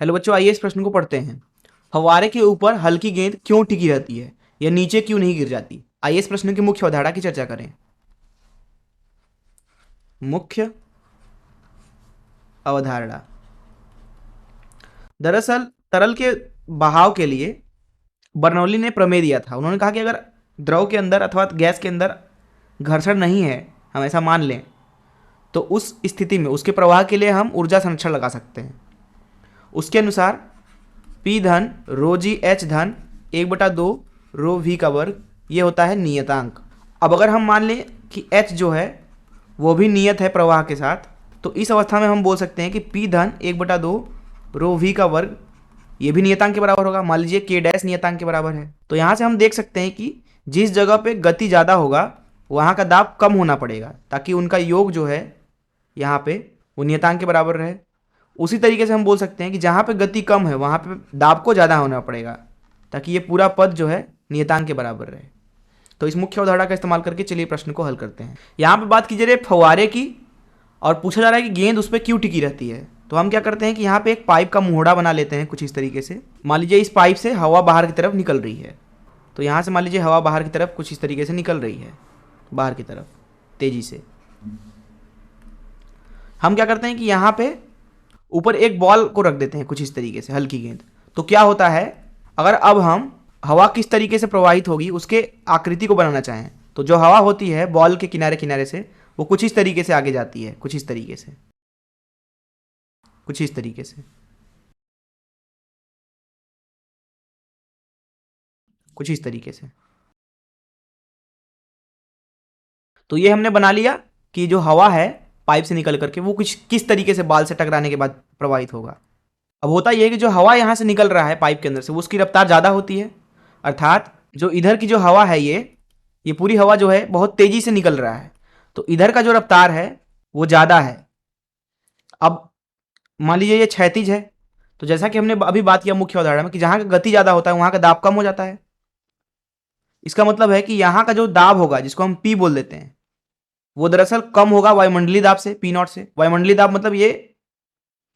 Hello बच्चों, आइए इस प्रश्न को पढ़ते हैं। फव्वारे के ऊपर हल्की गेंद क्यों टिकी रहती है या नीचे क्यों नहीं गिर जाती? आइए इस प्रश्न की मुख्य अवधारणा की चर्चा करें। मुख्य अवधारणा। दरअसल तरल के बहाव के लिए बर्नौली ने प्रमेय दिया था। उन्होंने कहा कि अगर द्रव के अंदर अथवा गैस के अंदर घर्षण नहीं है, हम ऐसा मान लें, तो उस स्थिति में उसके प्रवाह के लिए हम ऊर्जा संरक्षण लगा सकते हैं। उसके अनुसार P धन रो जी एच धन 1/2 रो V का वर्ग, ये होता है नियतांक। अब अगर हम मान लें कि H जो है वो भी नियत है प्रवाह के साथ, तो इस अवस्था में हम बोल सकते हैं कि P धन 1/2 रो V का वर्ग ये भी नियतांक के बराबर होगा। मान लीजिए K डैश नियतांक के बराबर है, तो यहाँ से हम देख सकते हैं कि जिस जगह पे गति ज़्यादा होगा वहाँ का दाब कम होना पड़ेगा, ताकि उनका योग जो है यहाँ पे वो नियतांक के बराबर रहे। उसी तरीके से हम बोल सकते हैं कि जहाँ पे गति कम है वहाँ पे दाब को ज़्यादा होना पड़ेगा, ताकि ये पूरा पद जो है नियतांक के बराबर रहे। तो इस मुख्य अवधारणा का इस्तेमाल करके चलिए प्रश्न को हल करते हैं। यहाँ पे बात की जा रही है फव्वारे की, और पूछा जा रहा है कि गेंद उस पर क्यों टिकी रहती है। तो हम क्या करते हैं कि यहाँ पे एक पाइप का मुहड़ा बना लेते हैं कुछ इस तरीके से। मान लीजिए इस पाइप से हवा बाहर की तरफ निकल रही है, तो यहाँ से मान लीजिए हवा बाहर की तरफ कुछ इस तरीके से निकल रही है, बाहर की तरफ तेजी से। हम क्या करते हैं कि यहाँ पे ऊपर एक बॉल को रख देते हैं कुछ इस तरीके से, हल्की गेंद। तो क्या होता है, अगर अब हम हवा किस तरीके से प्रवाहित होगी उसके आकृति को बनाना चाहें, तो जो हवा होती है बॉल के किनारे किनारे से वो कुछ इस तरीके से आगे जाती है, कुछ इस तरीके से, कुछ इस तरीके से, कुछ इस तरीके से। तो ये हमने बना लिया कि जो हवा है पाइप से निकल करके वो कुछ किस तरीके से बाल से टकराने के बाद प्रवाहित होगा। अब होता यह है कि जो हवा यहाँ से निकल रहा है पाइप के अंदर से, वो उसकी रफ्तार ज़्यादा होती है, अर्थात जो इधर की जो हवा है ये पूरी हवा जो है बहुत तेजी से निकल रहा है, तो इधर का जो रफ्तार है वो ज़्यादा है। अब मान लीजिए ये क्षैतिज है, तो जैसा कि हमने अभी बात किया मुख्य अवधारणा में कि जहाँ का गति ज़्यादा होता है वहाँ का दाब कम हो जाता है। इसका मतलब है कि यहाँ का जो दाब होगा, जिसको हम P बोल देते हैं, वो दरअसल कम होगा वायुमंडलीय दाब से, P0 से। वायुमंडलीय दाब मतलब ये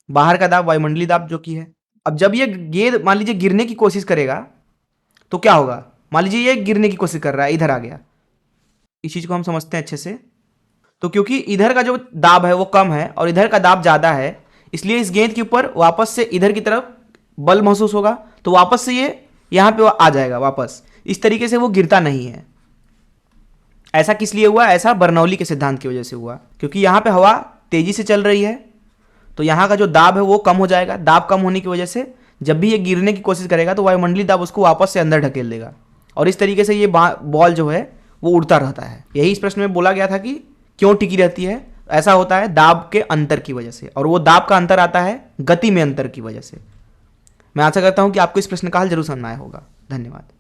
बाहर का दाब, वायुमंडलीय दाब जो कि है। अब जब ये गेंद मान लीजिए गिरने की कोशिश करेगा तो क्या होगा, मान लीजिए ये गिरने की कोशिश कर रहा है, इधर आ गया। इस चीज को हम समझते हैं अच्छे से। तो क्योंकि इधर का जो दाब है वो कम है और इधर का दाब ज्यादा है, इसलिए इस गेंद के ऊपर वापस से इधर की तरफ बल महसूस होगा, तो वापस से ये यहां पे आ जाएगा वापस। इस तरीके से वो गिरता नहीं है। ऐसा किस लिए हुआ? ऐसा बर्नौली के सिद्धांत की वजह से हुआ, क्योंकि यहाँ पे हवा तेजी से चल रही है, तो यहाँ का जो दाब है वो कम हो जाएगा। दाब कम होने की वजह से जब भी ये गिरने की कोशिश करेगा तो वायुमंडलीय दाब उसको वापस से अंदर ढकेल देगा, और इस तरीके से ये बॉल जो है वो उड़ता रहता है। यही इस प्रश्न में बोला गया था कि क्यों टिकी रहती है। ऐसा होता है दाब के अंतर की वजह से, और वो दाब का अंतर आता है गति में अंतर की वजह से। मैं आशा करता हूं कि आपको इस प्रश्न का हल जरूर समझ में आया होगा। धन्यवाद।